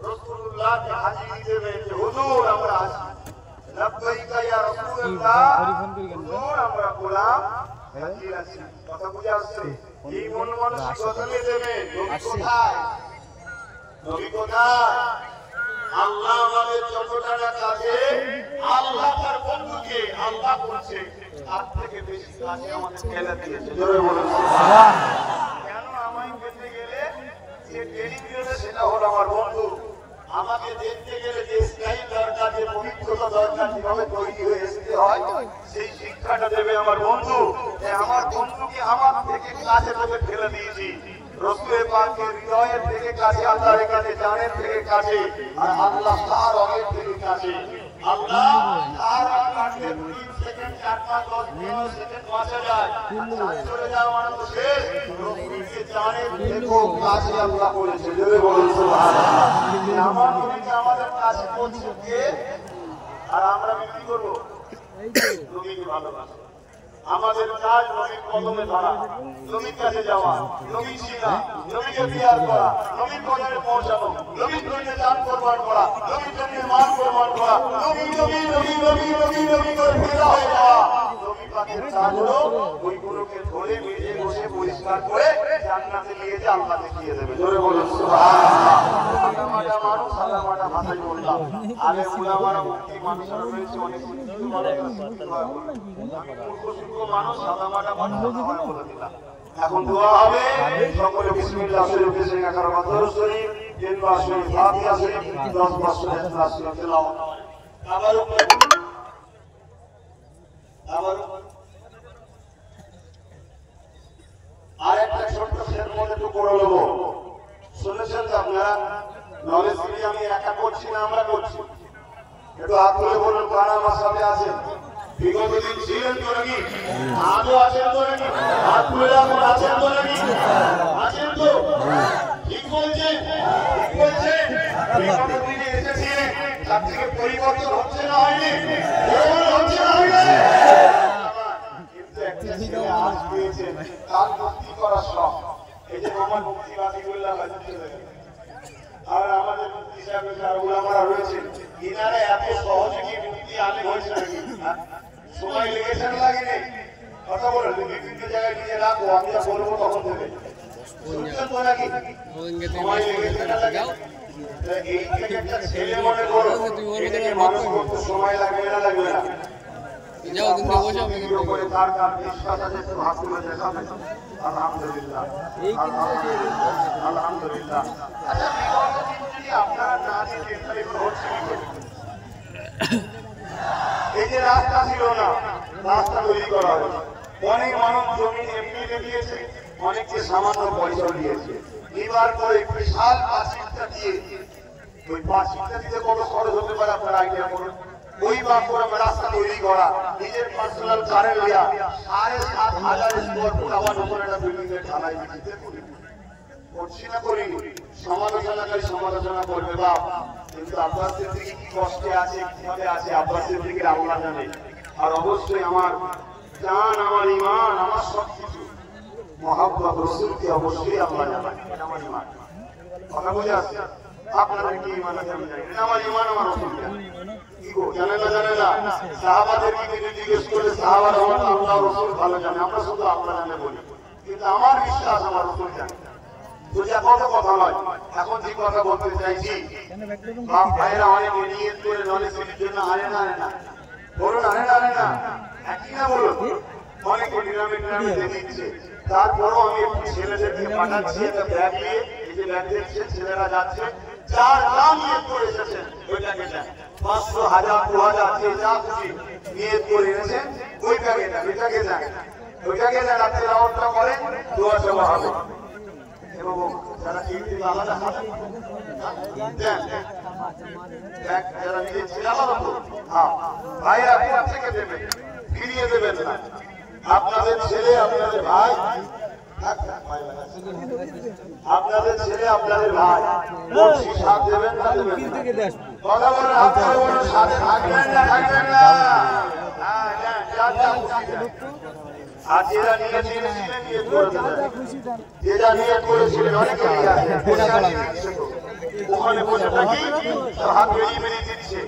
রাসূলুল্লাহকে হাজিরি দেবেন যে হুজুর আমরা আসি, লব্বাইকা ইয়া রাসূলুল্লাহ, হুজুর আমরা গোলাম হাজির আছি। কথা বুঝে আসছে? এই মন মানসিকতা নিয়ে দেবেন। নবী কোথায়? নবী কোথায়? আল্লাহ আমাদের যতটা না কাছে, আল্লাহ তার বন্ধুকে আল্লাহ করছে তার থেকে বেশি কাছে আমাদের ফেলে দিয়েছে। জোরে বলুন সুবহান। কেন আমায় পেতে গেলে যে ট্রেনিং দিয়েছে সেটা হলো আমার বন্ধু। আমাকে দেখতে গেলে যে স্টাইল দরকার, যে পবিত্রতা দরকার, যেভাবে তৈরি হয়ে আসতে হয় সেই শিক্ষাটা দেবে আমার বন্ধু। আমার বন্ধুকে আমার থেকে কাছে থেকে ফেলে দিয়েছি। রাসূলের পাকের হৃদয়ের থেকে কাছে, আল্লাহর কাছে জানের থেকে কাছে, আর আল্লাহ তার রঙের থেকে কাছে। আল্লাহ তার কাছে 3 সেকেন্ড 4 5 10 15 সেকেন্ড বাঁচা যায়, চলে যাওয়া মানে তো শেষ। রাসূলকে জানের থেকেও কাছে আল্লাহ করেছে। জোরে বলুন সুবহানাল্লাহ। আমার নবীকে আমাদের কাছে পৌঁছে দিয়ে আর আমরা কি করব? নবীকে ভালোবাসা। আমাদের কাজ নবীর কদমে ধরা, নবীর কাছে যাওয়া, নবী চিনা, নবীকে বিয়ার করা, নবীর কদমে পৌঁছানো, নবীর জন্য জান কুরবান করা, নবীর জন্য মাল কুরবান করা, নবী নবী নবী নবী নবী নবী করে ফেরা হয়ে যাওয়া। নবী পাকের কাজ হলো ওইগুলোকে ধরে মেজে বসে পরিষ্কার করে জান্নাতে নিয়ে যে আল্লাহ দেখিয়ে দেবে। জোরে বলুন সুবহানাল্লাহ। সাদামাটা মানুষ, সাদামাটা ভাষায় বললাম। আলে উলামারা মুক্তি মানুষরা রয়েছে, অনেক কিছু মানুষ মানুষ সাদামাটা মানুষ বলে দিলাম। এখন দোয়া হবে, সকলে বিসমিল্লাহ শরীফ পড়ে একার মাদরুদ শরীফ, 3 বার শরীফ ফাতিহা শরীফ, 10 বার সূরা ইখলাস শরীফ তেলাওয়াত। আবার আরেকটা ছোট্ট শের মধ্যে একটু করে নেব। শুনেছেন তো আপনারা? নলেজ দিয়ে আমি একা করছি না, আমরা করছি। একটু হাত তুলে বলুন কারা আমার সাথে আছেন? বিগত দিন ছিলেন তো নাকি? আজও আছেন তো নাকি? হাত তুলে এখন আছেন তো নাকি? আছেন তো? ঠিক বলছেন? ঠিক বলছেন? বিগত দিনে এসেছিলেন, তার থেকে পরিবর্তন হচ্ছে না হয়নি? হচ্ছে না হয়নি? কিন্তু একটা ছেলে আজ পেয়েছেন, তার মুক্তি করার শখ। এই যে আমার মুক্তিবাদী বললাম হাজির চলে গেল। আর আমাদের মুক্তি সাহেব যারা উলামারা রয়েছে, ইনারা এত সহজে কি মুক্তি আলেম হয়েছে নাকি? সময় লেগেছে না লাগেনি? কথা বলো, বিভিন্ন জায়গায় নিজে রাখো, আমি যা বলবো তখন দেবে। শুনছেন তো নাকি? সময় লেগেছে না লাগে? এই থেকে একটা ছেলে মনে করো, এটাকে মানুষ করতে সময় লাগবে না লাগবে না? আলহামদুলিল্লাহ, আলহামদুলিল্লাহ। আপনারা না দিয়ে হচ্ছে এই যে রাস্তা ছিল না, রাস্তা তৈরি করা হয়েছে। অনেক মানুষ জমি এমনি দিয়েছে, অনেককে সামান্য পয়সা দিয়েছে। এবার পরে বিশাল পাঁচিলটা দিয়ে, ওই পাঁচিলটা দিতে কত খরচ হতে পারে আপনার আইডিয়া করুন। ওই বাঁকুড়া রাস্তা তৈরি করা, নিজের পার্সোনাল কারেন্ট দেওয়া, 7,500 স্কোয়ার ফুট আবার নতুন একটা বিল্ডিং এর ঢালাই দিতে করছি না করিনি। সমালোচনাকারী সমালোচনা করবে বাপ, কিন্তু আব্বাস সিদ্দিকী কি কষ্টে আছে, কিভাবে আছে আব্বাস সিদ্দিকীর আল্লাহ জানে। আর অবশ্যই আমার জান, আমার ঈমান, আমার সবকিছু মুহাব্বত রাসূলকে অবশ্যই আল্লাহ জানে। এটা আমার ঈমান। কথা বুঝে আসছে? আপনাদের কি ঈমান আছে আমি জানি না। আমার ঈমান আমার রাসূল জানে। কি গো জানে না? জানে না? সাহাবাদেরকে যদি জিজ্ঞেস করে সাহাবারা বলেন আল্লাহ রাসূল ভালো জানে, আমরা শুধু আল্লাহ জানে বলি। কিন্তু আমার বিশ্বাস আমার রাসূল জানে। কথা নয়, এখন যে কথা বলতে চাইছি, বাপ ভাইরা অনেকে নিয়ত করে নলেজের জন্য আনে না, আনে না বলুন, আনে না, আনে না, একই না বলুন। অনেকে নিরামে নিরামে দিয়ে দিচ্ছে। তারপরও আমি একটু ছেলেদেরকে পাঠাচ্ছি একটা ব্যাগ নিয়ে, এই যে ব্যাগ দেখছেন ছেলেরা যাচ্ছে, যার যা নিয়ত করে এসেছেন ওইটাকে দেন। 500, 1000, 2000 যে যা খুশি নিয়ত করে এনেছেন ওই ব্যাগে দেন, ওইটাকে দেন, ওইটাকে দেন। আপনি রাউন্ডটা করেন, দোয়া সভা হবে। এবং যারা এই আলাদা হাতে দেন, যারা নিজের ছেলে আলাদা তো, হ্যাঁ ভাইরা কোথা থেকে দেবেন, ফিরিয়ে দেবেন না। আপনাদের ছেলে, আপনাদের ভাই, আপনাদের ছেলে, আপনাদের ভাই, সাথ দেবেন না দেবেন না? কথা বলেন, আপনারা বলুন সাথে থাকবেন না থাকবেন না? আর যেটা নিয়ে নিয়ত করে দেবেন, যেটা নিয়ত করেছিলেন অনেকে ওখানে বসে থাকি হাত বেরিয়ে বেরিয়ে দিচ্ছে।